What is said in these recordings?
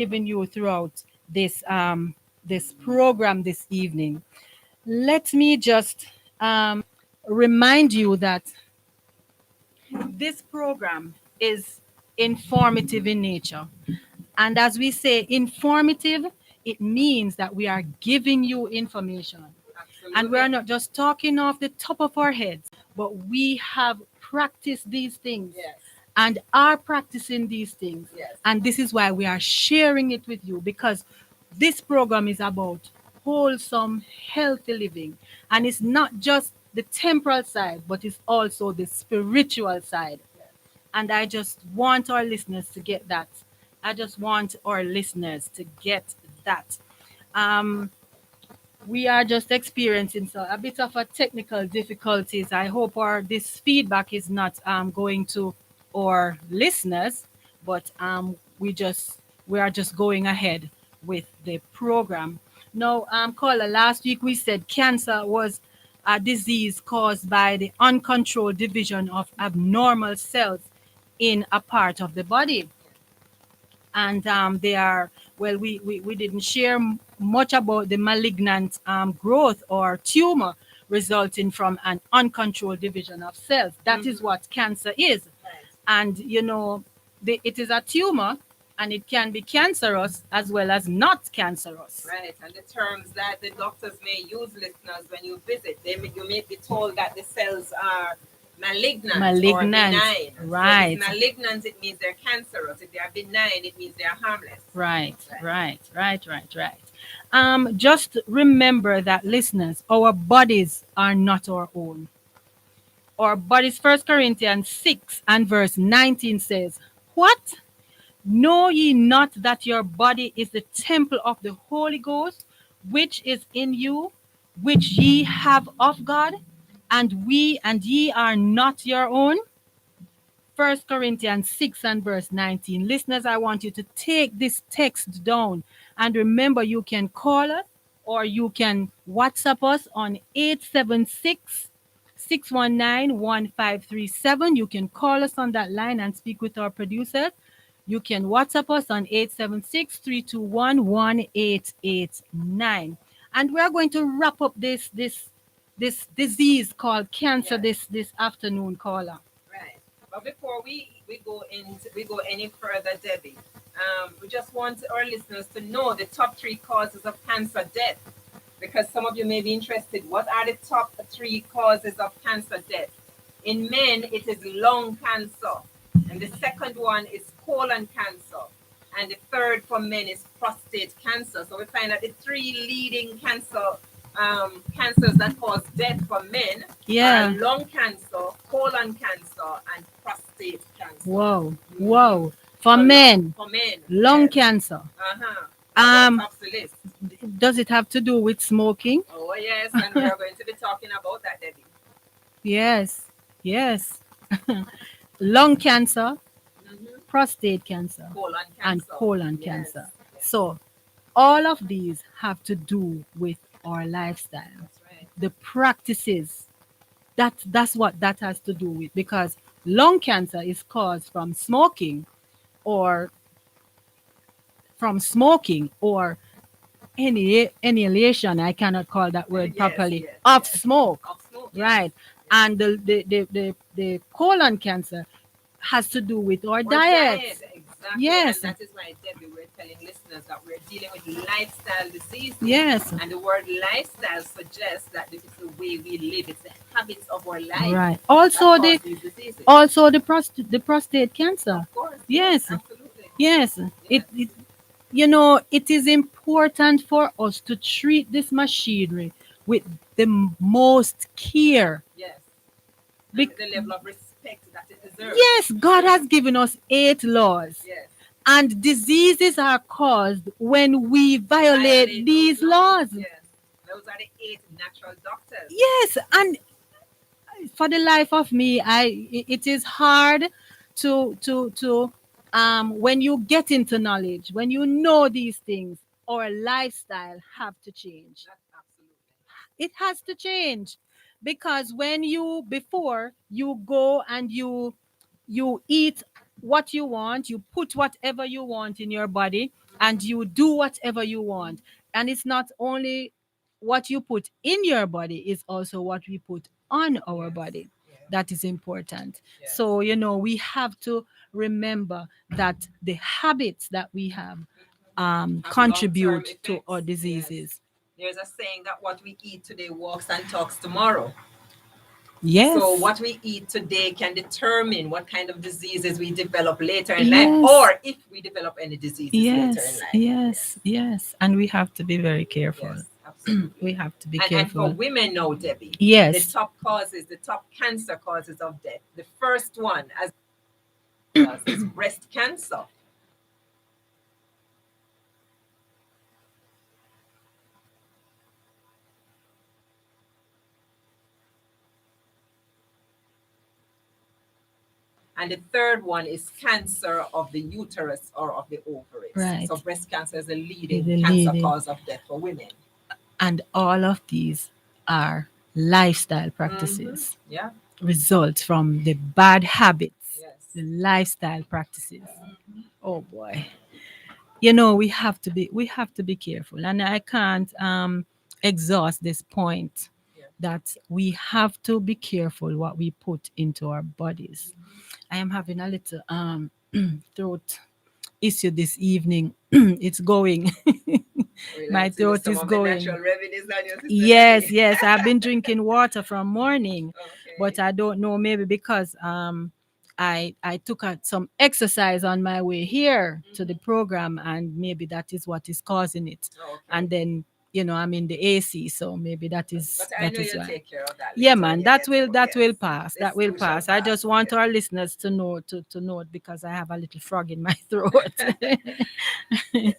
given you throughout this program this evening. Let me just remind you that this program is informative in nature. And as we say, informative, it means that we are giving you information. And we are not just talking off the top of our heads, but we have practiced these things and are practicing these things. And this is why we are sharing it with you, because this program is about wholesome, healthy living. And it's not just the temporal side, but it's also the spiritual side. And I just want our listeners to get that. I just want our listeners to get that. Um, we are just experiencing a bit of a technical difficulties. I hope our this feedback is not going to our listeners, but we are just going ahead with the program. Now, Caller, last week we said cancer was a disease caused by the uncontrolled division of abnormal cells in a part of the body. And they are, well, we didn't share much about the malignant growth or tumor resulting from an uncontrolled division of cells. That is what cancer is. And, it is a tumor, and it can be cancerous as well as not cancerous. Right, and the terms that the doctors may use, listeners, when you visit, you may be told that the cells are malignant, or benign. Right. So if it's malignant, it means they're cancerous. If they are benign, it means they're harmless. Right. Just remember that, listeners, our bodies are not our own. Our bodies, First Corinthians 6 and verse 19 says, what? Know ye not that your body is the temple of the Holy Ghost, which is in you, which ye have of God, and ye are not your own? First Corinthians 6 and verse 19. Listeners, I want you to take this text down, and remember, you can call us or you can WhatsApp us on 876-619-1537. You can call us on that line and speak with our producers. You can WhatsApp us on 876-321-1889. And we're going to wrap up this disease called cancer this afternoon, Caller. Right. But before we go any further, Debbie, we just want our listeners to know the top 3 causes of cancer death, because some of you may be interested. What are the top 3 causes of cancer death? In men, it is lung cancer, and the second one is colon cancer, and the third for men is prostate cancer. So we find that the 3 leading cancers that cause death for men are lung cancer, colon cancer, and prostate cancer. Whoa. For men, lung cancer. Tops the list. Does it have to do with smoking? Oh, yes, and we are going to be talking about that, Debbie. Yes. Lung cancer, prostate cancer, and colon cancer. So all of these have to do with our lifestyle. That's right. The practices. That's what that has to do with, because lung cancer is caused from smoking or inhalation. I cannot call that word properly. Of smoke. Right. And the colon cancer has to do with our diet. Exactly. Yes. And that is why, Debbie, we're telling listeners that we're dealing with lifestyle diseases. Yes. And the word lifestyle suggests that this is the way we live. It's the habits of our life. Right. Also the prostate cancer. Of course. Yes. Absolutely. Yes. It it is important for us to treat this machinery with the most care. Yes. And the level of respect that it deserves. Yes, God has given us 8 laws. Yes. And diseases are caused when we violate these laws. Yes. Those are the 8 natural doctors. Yes, and for the life of me, it is hard to when you get into knowledge, when you know these things, our lifestyle have to change. Absolutely. It has to change, because when before you go and you eat what you want, you put whatever you want in your body, and you do whatever you want. And it's not only what you put in your body, it's also what we put on our Yes. body Yes. that is important. Yes. So, we have to remember that the habits that we have Have long-term contribute to our effects. Yes. diseases. There's a saying that what we eat today walks and talks tomorrow. So Yes. what we eat today can determine what kind of diseases we develop later in life, Yes. or if we develop any diseases later in Yes. life. Yes. Yes. And we have to be very careful. Yes, absolutely. We have to be And for careful. women now, Debbie, the Yes. top causes, the top cancer causes of death. The first one, as is breast cancer. And the third one is cancer of the uterus or of the ovaries. Right. So breast cancer is the Is leading the cancer leading. cause of death for women. And all of these are lifestyle practices, Yeah. result from the bad habits, Yes. the lifestyle practices. Oh boy. We have to be careful. And I can't exhaust this point Yeah. that we have to be careful what we put into our bodies. I am having a little throat issue this evening. It's going. We My like to use throat some is of the natural going. remedies on your sister Yes, Debbie. yes. I've been drinking water from morning, but Okay. I don't know, maybe because I took some exercise on my way here to the program, and maybe that is what is causing it. Okay. And then I'm in the AC, so maybe that But is I that know is you'll why. take care of that Yeah, later when man, you that get will home. that Yes. will pass. This That will too shall pass. I pass. just want Yes. our listeners to know to know it, because I have a little frog in my throat. Yes.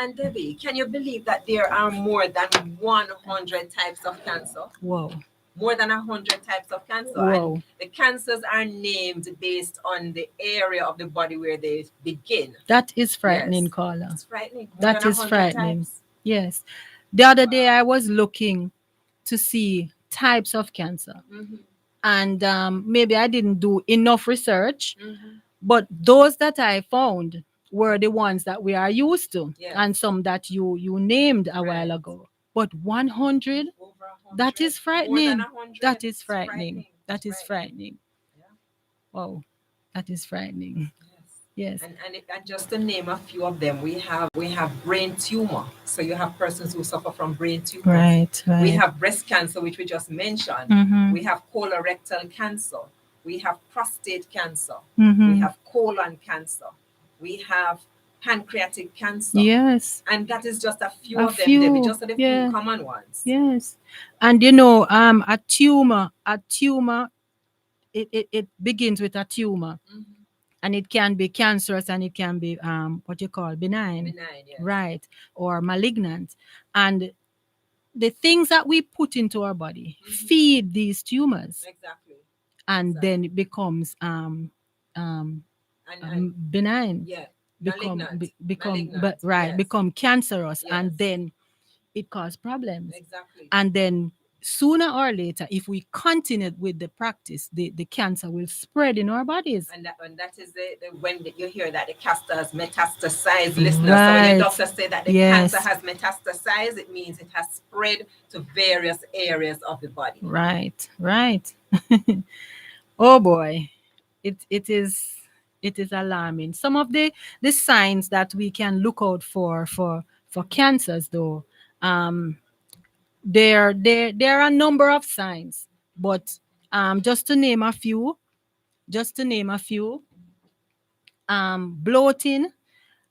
And Debbie, can you believe that there are more than 100 types of cancer? Whoa, More than 100 types of cancer. whoa, And the cancers are named based on the area of the body where they begin. that is frightening, Yes. Caula. It's frightening. More That than is 100 frightening. types. Yes. The other day Wow. I was looking to see types of cancer, Mm-hmm. and maybe I didn't do enough research, Mm-hmm. but those that I found were the ones that we are used to, Yes. and some that you named a while Right. ago. But 100, Over that 100. is More than frightening. 100. That is It's frightening. frightening. It's That is frightening. frightening. Yeah. Oh, that is frightening. Yes. Yes. And just to name a few of them, we have brain tumor. So you have persons who suffer from brain tumors. Right, We right. have breast cancer, which we just mentioned. Mm-hmm. We have colorectal cancer. We have prostate cancer. Mm-hmm. We have colon cancer. We have pancreatic cancer. Yes. And that is just a few A of them, Debbie, few. just the few Yeah. common ones. Yes. And a tumor, it begins with a tumor, Mhm. and it can be cancerous, and it can be what you call benign, Benign, yes. right, or malignant. And the things that we put into our body feed these tumors, Exactly. and Exactly. then it becomes And, and benign, yeah, become malignant. become Malignant, right, yes. become cancerous, Yes. and then it causes problems. Exactly. And then sooner or later, if we continue with the practice, the cancer will spread in our bodies. And that is when you hear that the cancer has metastasized, listeners. So when your Right. doctor say that the Yes. cancer has metastasized, it means it has spread to various areas of the body. Right, right. Oh boy, it is alarming. Some of the signs that we can look out for cancers, though, um, there are a number of signs, but just to name a few, bloating.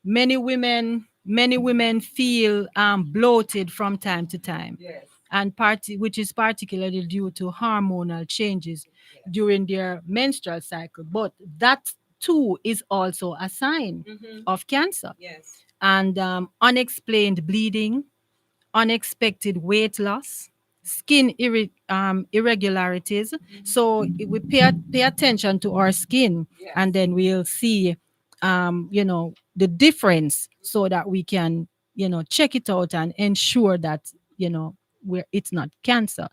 Many women feel bloated from time to time, Yes. and which is particularly due to hormonal changes Yes. during their menstrual cycle. But that too is also a sign Mm-hmm. of cancer. Yes. And unexplained bleeding, unexpected weight loss, skin irregularities. So we pay attention to our skin, Yes. and then we'll see, the difference, so that we can, check it out and ensure that, it's not cancer.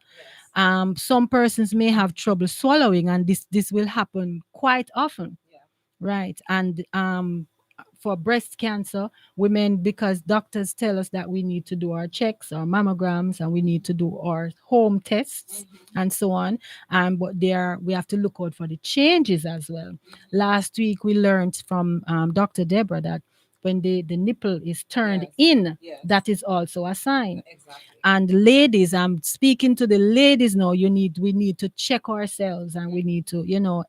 Yes. Some persons may have trouble swallowing, and this will happen quite often, Yeah. right? And for breast cancer, women, because doctors tell us that we need to do our checks, our mammograms, and we need to do our home tests and so on. But there we have to look out for the changes as well. Last week we learned from Dr. Deborah that when the nipple is turned Yes. in, Yes. that is also a sign. Exactly. And ladies, I'm speaking to the ladies now. We need to check ourselves, and we need to, ensure